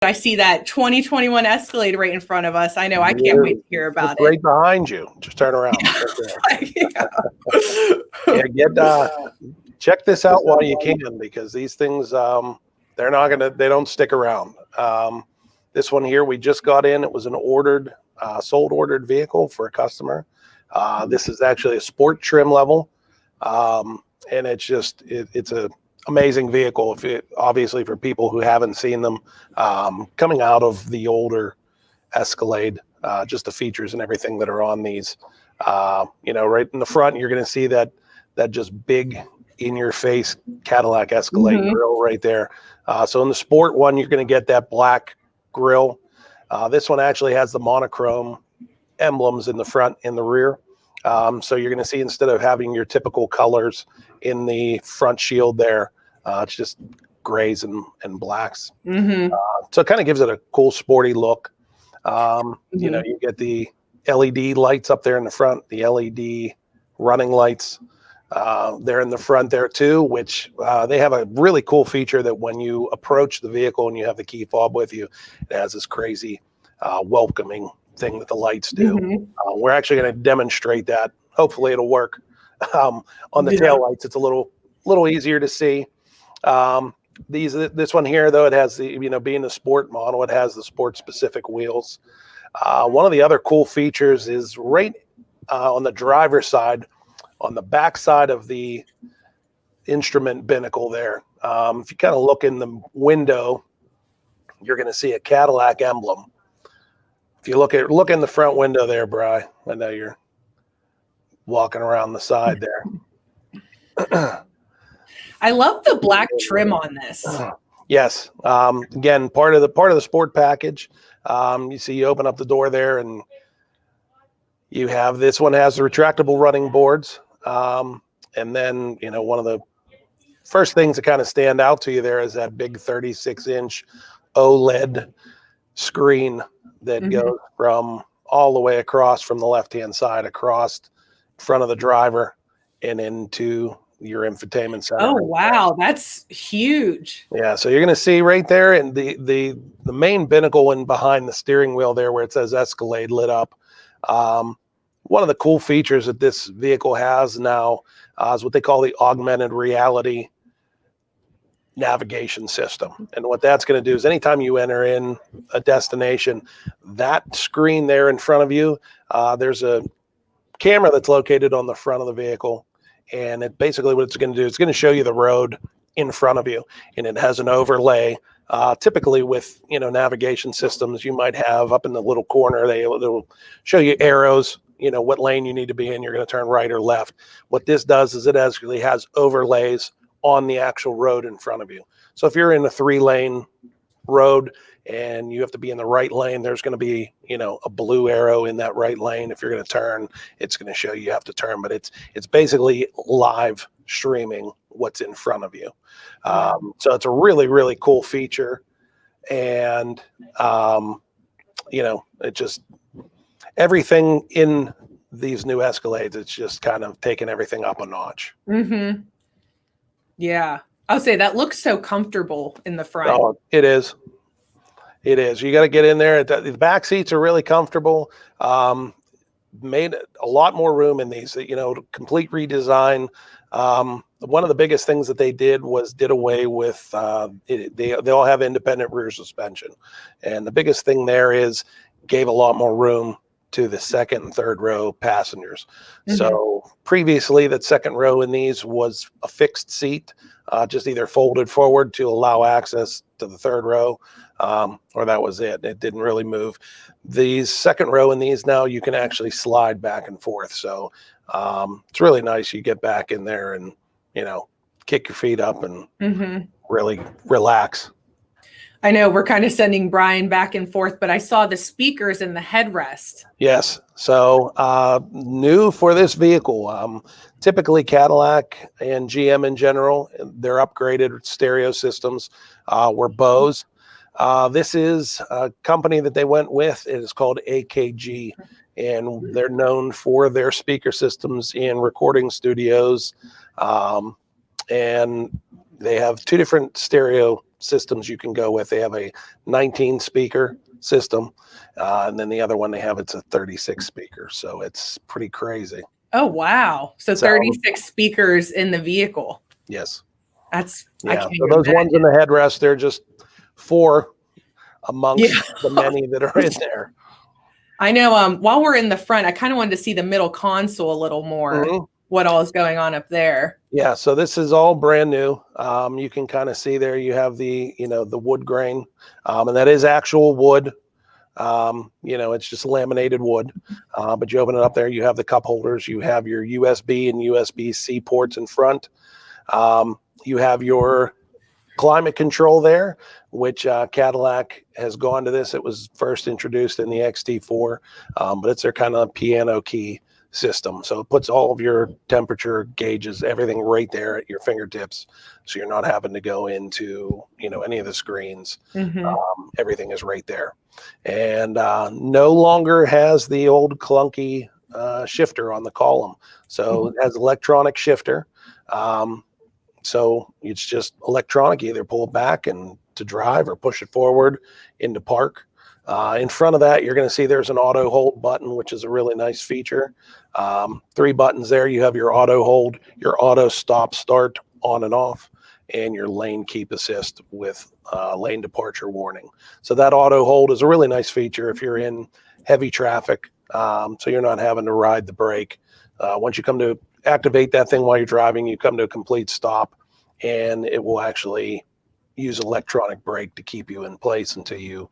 I see that 2021 Escalade right in front of us. I know. I can't wait to hear about it. Right behind you. Just turn around. Check this out while you can, because these things, they don't stick around. This one here, we just got in. It was an sold ordered vehicle for a customer. This is actually a sport trim level. And it's a amazing vehicle. Obviously for people who haven't seen them, coming out of the older Escalade, just the features and everything that are on these, right in the front, you're going to see that just big in your face Cadillac Escalade grill right there. So in the sport one, you're going to get that black grill. This one actually has the monochrome emblems in the front and the rear. So you're going to see, instead of having your typical colors in the front shield there, it's just grays and blacks. So it kind of gives it a cool sporty look. You get the LED lights up there in the front, the LED running lights. They're in the front there too, which they have a really cool feature that when you approach the vehicle and you have the key fob with you, it has this crazy welcoming thing that the lights do. We're actually going to demonstrate that. Hopefully it'll work. On the tail lights, it's a little easier to see. This one here, though, it has the, being a sport model, it has the sport specific wheels. One of the other cool features is right on the driver's side, on the back side of the instrument binnacle there. If you kind of look in the window, you're going to see a Cadillac emblem. If you look in the front window there, Bri, I know you're walking around the side there. I love the black trim on this. Yes. Again, part of the sport package. You see, you open up the door there, and you have, this one has the retractable running boards. And then, one of the first things that kind of stand out to you there is that big 36-inch OLED screen that goes from all the way across from the left-hand side, across in front of the driver and into your infotainment center. Oh, wow. That's huge. Yeah. So you're going to see right there, and the main binnacle and behind the steering wheel there where it says Escalade lit up. One of the cool features that this vehicle has now is what they call the augmented reality navigation system. And what that's going to do is, anytime you enter in a destination, that screen there in front of you, there's a camera that's located on the front of the vehicle. And it basically, what it's going to do, it's going to show you the road in front of you. And it has an overlay. Typically with, navigation systems, you might have up in the little corner, they'll show you arrows, what lane you need to be in. You're going to turn right or left. What this does is it actually has overlays on the actual road in front of you. So if you're in a 3-lane road and you have to be in the right lane, there's going to be, a blue arrow in that right lane. If you're going to turn, it's going to show you have to turn, but it's basically live streaming what's in front of you. So it's a really, really cool feature. And, it just, everything in these new Escalades, it's just kind of taking everything up a notch. Yeah. I'll say that looks so comfortable in the front. Oh, it is. It is. You got to get in there. The back seats are really comfortable. Made a lot more room in these, complete redesign. One of the biggest things that they did was did away with, they all have independent rear suspension. And the biggest thing there is gave a lot more room to the second and third row passengers. So previously, that second row in these was a fixed seat, just either folded forward to allow access to the third row, or that was it. It didn't really move. The second row in these now, you can actually slide back and forth. So it's really nice. You get back in there and, kick your feet up and really relax. I know we're kind of sending Brian back and forth, but I saw the speakers in the headrest. Yes. So new for this vehicle. Typically Cadillac and GM in general, their upgraded stereo systems were Bose. This is a company that they went with. It is called AKG, and they're known for their speaker systems in recording studios. And they have 2 different stereo systems you can go with. They have a 19 speaker system, and then the other one they have, it's a 36 speaker. So it's pretty crazy. Oh, wow. So 36 speakers in the vehicle. Yes. That's, yeah. So those ones in the headrest, they're just 4 amongst the many that are in there. I know. While we're in the front, I kind of wanted to see the middle console a little more. What all is going on up there? Yeah. So this is all brand new. You can kind of see there. You have the the wood grain, and that is actual wood. It's just laminated wood. But you open it up there. You have the cup holders. You have your USB and USB-C ports in front. You have your climate control there, which Cadillac has gone to this. It was first introduced in the XT4, but it's their kind of piano key system. So it puts all of your temperature gauges, everything right there at your fingertips. So you're not having to go into, any of the screens. Everything is right there. And no longer has the old clunky shifter on the column. So it has electronic shifter. So it's just electronic. You either pull it back and to drive or push it forward into park. In front of that, you're going to see there's an auto hold button, which is a really nice feature. 3 buttons there. You have your auto hold, your auto stop start on and off, and your lane keep assist with lane departure warning. So that auto hold is a really nice feature if you're in heavy traffic, so you're not having to ride the brake. Once you come to activate that thing while you're driving, you come to a complete stop, and it will actually use electronic brake to keep you in place until you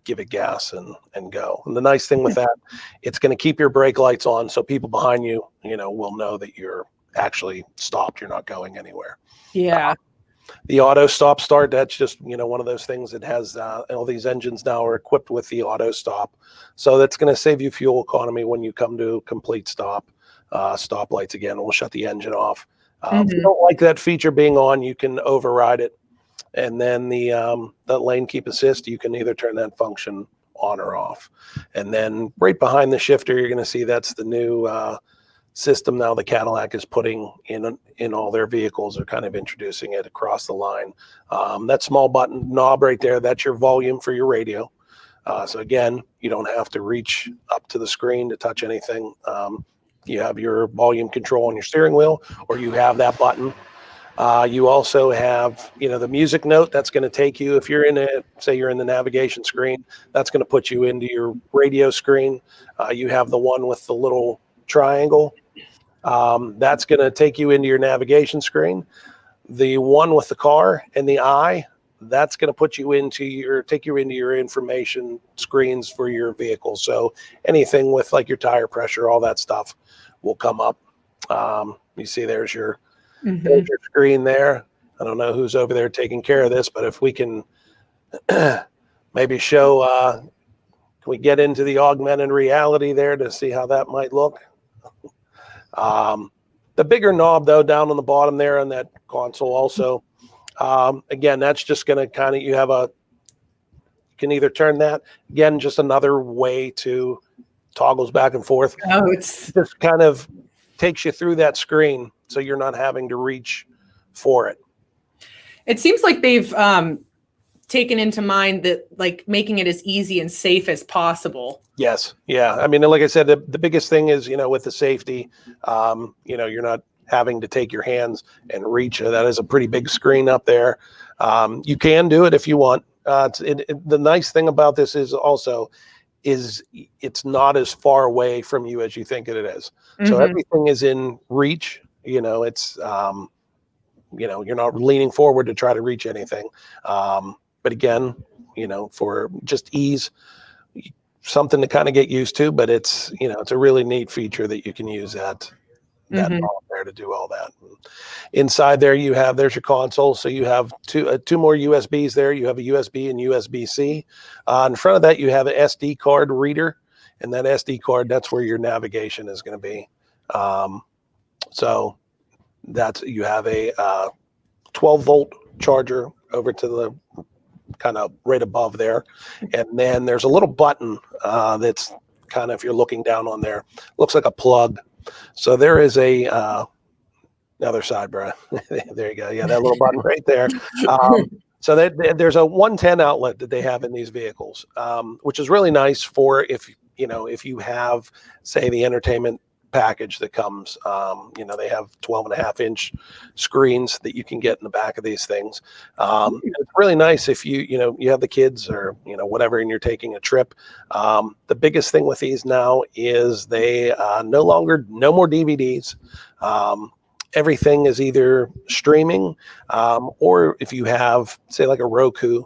give it gas and go. And the nice thing with that, it's going to keep your brake lights on, so people behind you, will know that you're actually stopped. You're not going anywhere. Yeah. The auto stop start, that's just, one of those things that has all these engines now are equipped with the auto stop. So that's going to save you fuel economy when you come to complete stop. Stoplights again, we'll shut the engine off. If you don't like that feature being on, you can override it. And then the lane keep assist, you can either turn that function on or off. And then right behind the shifter, you're going to see that's the new system now the Cadillac is putting in all their vehicles. They're kind of introducing it across the line. That small button knob right there, that's your volume for your radio. So again, you don't have to reach up to the screen to touch anything. You have your volume control on your steering wheel, or you have that button. You also have, the music note that's going to take you, if you're say you're in the navigation screen, that's going to put you into your radio screen. You have the one with the little triangle. That's going to take you into your navigation screen. The one with the car and the eye, that's going to put you take you into your information screens for your vehicle. So anything with like your tire pressure, all that stuff will come up. You see there's your screen there. I don't know who's over there taking care of this, but if we can maybe show, can we get into the augmented reality there to see how that might look? The bigger knob though, down on the bottom there on that console also, again, that's just going to kind of, you can either turn that, again, just another way to toggles back and forth. Oh, it's just kind of takes you through that screen, so you're not having to reach for it. It seems like they've taken into mind that, like, making it as easy and safe as possible. Yes. Yeah. I mean, like I said, the biggest thing is, with the safety, you're not having to take your hands and reach. That is a pretty big screen up there. You can do it if you want. The nice thing about this is also it's not as far away from you as you think it is. So everything is in reach. It's you're not leaning forward to try to reach anything. But again, for just ease, something to kind of get used to. But it's it's a really neat feature that you can use that knob there to do all that. Inside there, there's your console. So you have two more USBs there. You have a USB and USB-C. In front of that, you have an SD card reader, and that SD card, that's where your navigation is going to be. So you have a 12-volt charger over to the kind of right above there, and then there's a little button that's kind of, if you're looking down on there, looks like a plug. So there is the other side, bro. There you go. Yeah, that little button right there. So there's a 110 outlet that they have in these vehicles, which is really nice for if you have, say, the entertainment package that comes. They have 12.5-inch screens that you can get in the back of these things. It's really nice if you have the kids or whatever, and you're taking a trip. The biggest thing with these now is they no more DVDs. Everything is either streaming, or if you have, say, like a Roku,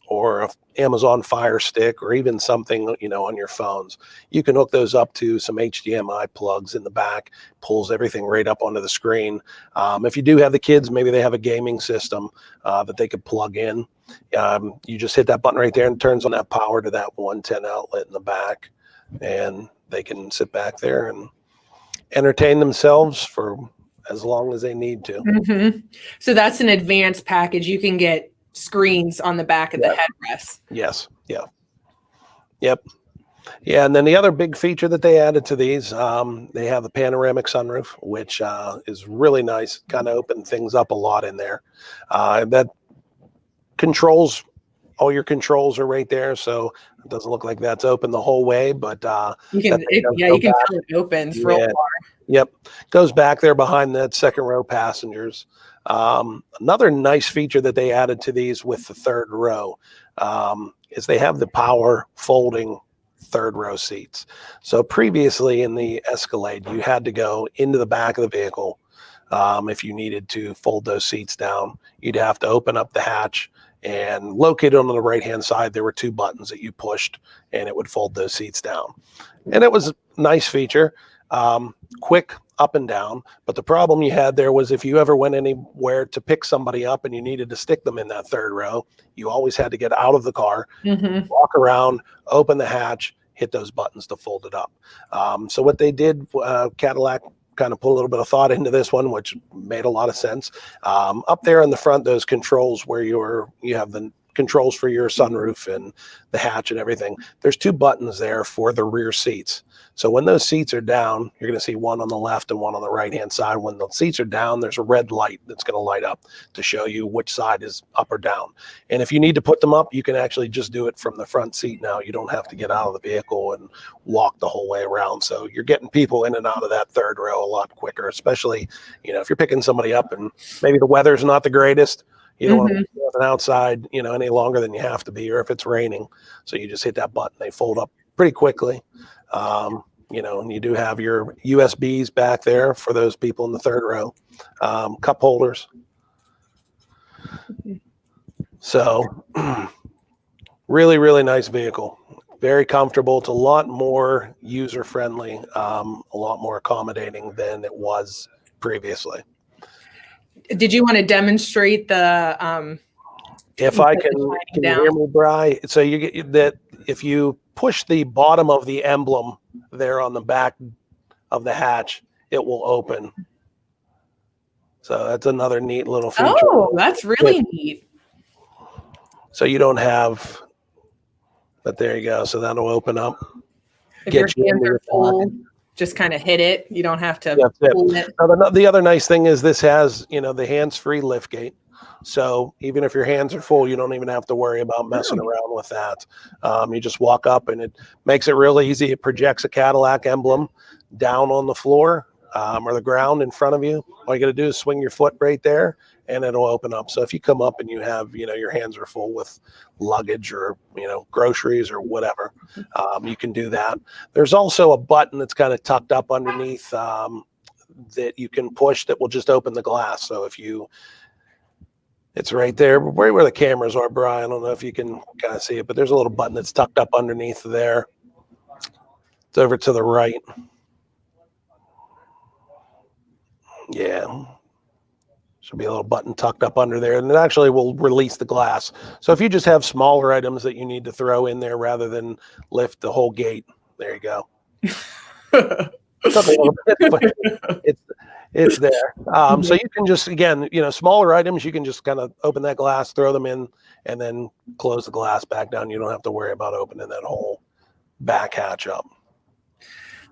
or a Amazon Fire Stick, or even something on your phones, you can hook those up to some HDMI plugs in the back. Pulls everything right up onto the screen. If you do have the kids, maybe they have a gaming system that they could plug in. You just hit that button right there and it turns on that power to that 110 outlet in the back, and they can sit back there and entertain themselves for as long as they need to. Mm-hmm. So that's an advanced package. You can get screens on the back of the headrest. Yes. Yeah. Yep. Yeah. And then the other big feature that they added to these, they have the panoramic sunroof, which is really nice. Kind of open things up a lot in there. That controls, all your controls are right there. So it doesn't look like that's open the whole way, but you can tell it opens real far. Yep. Goes back there behind that second row passengers. Another nice feature that they added to these with the third row is they have the power folding third row seats. So previously in the Escalade, you had to go into the back of the vehicle. If you needed to fold those seats down, you'd have to open up the hatch, and located on the right-hand side, there were two buttons that you pushed, and it would fold those seats down. And it was a nice feature. Quick up and down, but the problem you had there was if you ever went anywhere to pick somebody up and you needed to stick them in that third row, you always had to get out of the car, walk around, open the hatch, hit those buttons to fold it up. So what they did, Cadillac kind of put a little bit of thought into this one, which made a lot of sense. Up there in the front, those controls where you have the controls for your sunroof and the hatch and everything, there's two buttons there for the rear seats. So when those seats are down, you're going to see one on the left and one on the right-hand side. When the seats are down, there's a red light that's going to light up to show you which side is up or down. And if you need to put them up, you can actually just do it from the front seat now. You don't have to get out of the vehicle and walk the whole way around. So you're getting people in and out of that third row a lot quicker, especially, if you're picking somebody up and maybe the weather's not the greatest. You don't want to be outside, any longer than you have to be, or if it's raining. So you just hit that button. They fold up pretty quickly. And you do have your USBs back there for those people in the third row, cup holders. So really, really nice vehicle. Very comfortable. It's a lot more user-friendly, a lot more accommodating than it was previously. Did you want to demonstrate the if I can you hear me, Bri? So you get that if you push the bottom of the emblem there on the back of the hatch, it will open. So that's another neat little feature. Oh, that's really neat. So you don't have, but there you go. So that'll open up. If your hands are full, just kind of hit it. You don't have to pull it. Now, the other nice thing is this has, the hands-free liftgate. So even if your hands are full, you don't even have to worry about messing around with that. You just walk up and it makes it real easy. It projects a Cadillac emblem down on the floor or the ground in front of you. All you got to do is swing your foot right there and it'll open up. So if you come up and you have, your hands are full with luggage or, groceries or whatever, you can do that. There's also a button that's kind of tucked up underneath that you can push that will just open the glass. So if it's right there, right where the cameras are, Brian. I don't know if you can kind of see it, but there's a little button that's tucked up underneath there. It's over to the right. Yeah. Should be a little button tucked up under there, and it actually will release the glass. So if you just have smaller items that you need to throw in there rather than lift the whole gate, there you go. It's a little bit, but it's there. So you can just, again, smaller items, you can just kind of open that glass, throw them in, and then close the glass back down. You don't have to worry about opening that whole back hatch up.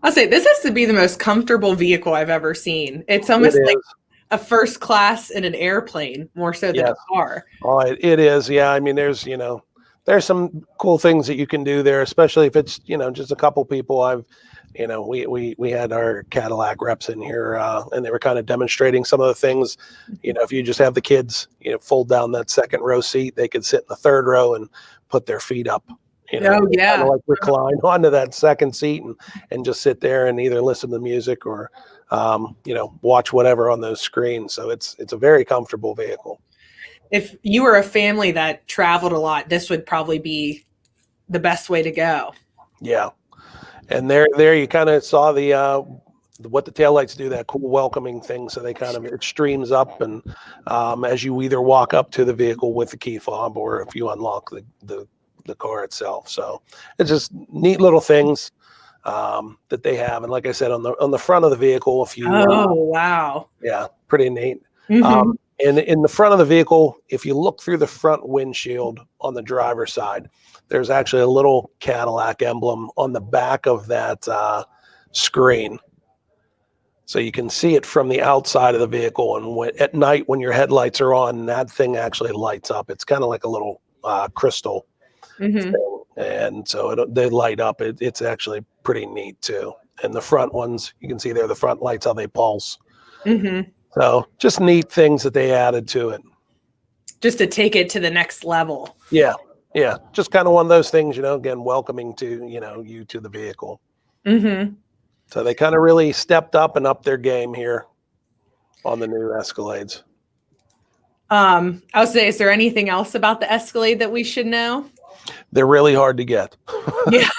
I'll say this has to be the most comfortable vehicle I've ever seen. It's almost like a first class in an airplane more so than a car. Oh, it is. Yeah. I mean, there's some cool things that you can do there, especially if it's, just a couple people. We had our Cadillac reps in here, and they were kind of demonstrating some of the things. If you just have the kids, fold down that second row seat, they could sit in the third row and put their feet up. Kind of like recline onto that second seat and just sit there and either listen to music or, watch whatever on those screens. So it's a very comfortable vehicle. If you were a family that traveled a lot, this would probably be the best way to go. Yeah. And there you kind of saw what the taillights do, that cool welcoming thing. So it streams up, and as you either walk up to the vehicle with the key fob or if you unlock the car itself. So it's just neat little things that they have. And like I said, on the front of the vehicle, wow. Yeah, pretty neat. And in the front of the vehicle, if you look through the front windshield on the driver's side, there's actually a little Cadillac emblem on the back of that screen. So you can see it from the outside of the vehicle. And at night, when your headlights are on, that thing actually lights up. It's kind of like a little crystal thing. And so they light up. It's actually pretty neat too. And the front ones, you can see there, the front lights, how they pulse. So just neat things that they added to it. Just to take it to the next level. Yeah. Yeah. Just kind of one of those things, again, welcoming to, you to the vehicle. So they kind of really stepped up and upped their game here on the new Escalades. I would say, is there anything else about the Escalade that we should know? They're really hard to get. Yeah.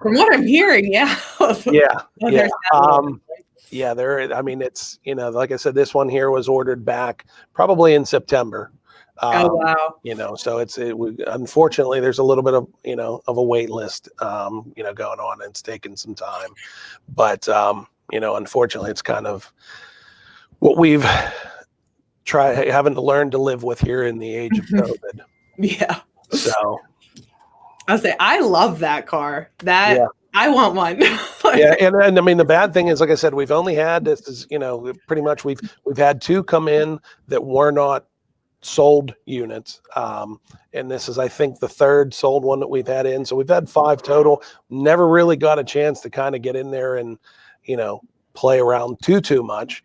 From what I'm hearing, yeah. Yeah. It's, like I said, this one here was ordered back probably in September. Oh, wow. So unfortunately there's a little bit of, of a wait list, going on, and it's taken some time, but, unfortunately it's kind of what we've having to learn to live with here in the age of COVID. Yeah. So I'll say, I love that car. I want one. Yeah. And I mean, the bad thing is, like I said, we've only had pretty much we've had two come in that were not sold units. And this is, I think, the third sold one that we've had in. So we've had 5 total. Never really got a chance to kind of get in there and, play around too much,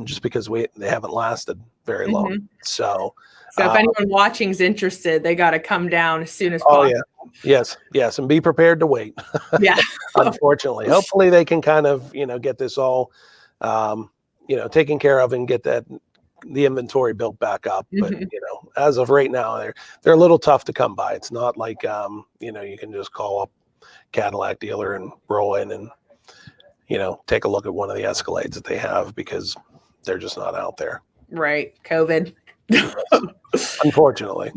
just because they haven't lasted very long. So if anyone watching is interested, they got to come down as soon as possible. Yeah. Yes. And be prepared to wait. Yeah. Unfortunately, hopefully they can kind of, get this all, taken care of and get the inventory built back up. But, as of right now, they're a little tough to come by. It's not like, you can just call up Cadillac dealer and roll in and, take a look at one of the Escalades that they have, because they're just not out there. Right. COVID. Unfortunately.